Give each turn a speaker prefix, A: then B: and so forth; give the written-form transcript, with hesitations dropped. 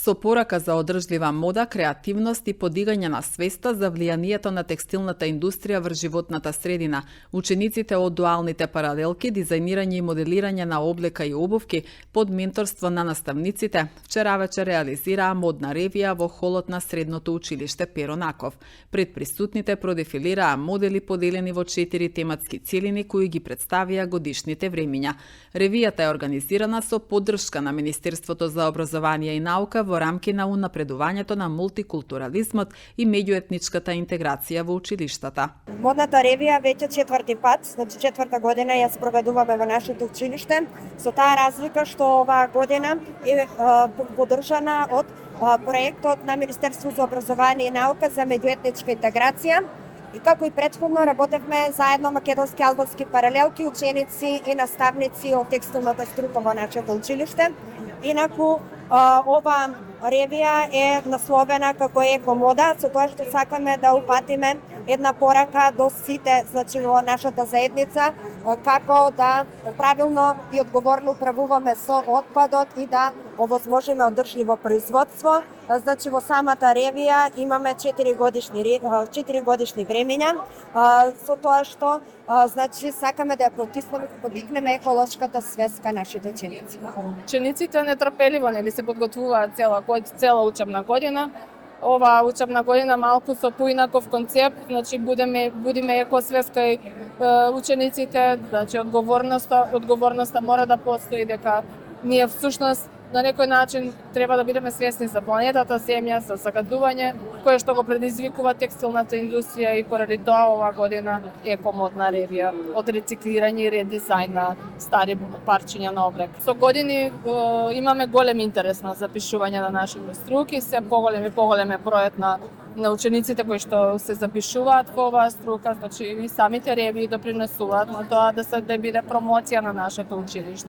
A: со порака за одржлива мода, креативност и подигање на свеста за влијанието на текстилната индустрија врз животната средина. Учениците од дуалните паралелки, дизајнирање и моделирање на облека и обувки под менторство на наставниците, вчера вечер реализираа модна ревија во холот на Средното училиште Перо Наков. Пред присутните продефилираа модели поделени во 4 тематски целини кои ги представија годишните времиња. Ревијата е организирана со поддршка на Министерството за образование и наука во рамки на унапредувањето на мултикултурализмот и меѓуетничката интеграција во училиштата.
B: Модната ревија веќе 4-ти пат, значи 4-та година ја спроведуваме во нашето училиште, со таа разлика што оваа година е поддржана од проектот на Министерството за образование и наука за меѓуетничка интеграција. И како и претходно работевме заедно македонски албански паралелки, ученици и наставници од текстилната струка во нашето училиште. Инаку ова ревија е насловена како екомода, со тоа што сакаме да упатиме една порака до сите, значи во нашата заедница, како да правилно и одговорно управуваме со отпадот и да овозможиме одржливо производство. Значи во самата ревија имаме 4 годишни времиња, со тоа што значи сакаме да ја протиснеме, подигнеме еколошката свест кај нашите ученици.
C: Учениците нетрпеливо се подготвуваат цела учебна година. Ова учебна година малку со поинаков концепт, значи будиме екосвест кај учениците, значи одговорноста мора да постои, дека ние всушност на некој начин треба да бидеме свесни за планетата, земја, за загадување, кое што го предизвикува текстилната индустрија и поради тоа оваа година екомодна ревија од рециклирање и редизајн на стари парчиња на облек. Со години имаме голем интерес на запишување на нашите струки, се поголем и поголем е бројот на учениците кои што се запишуваат во оваа струка, значи и самите ревии допринесуваат на тоа да биде промоција на нашето училиште.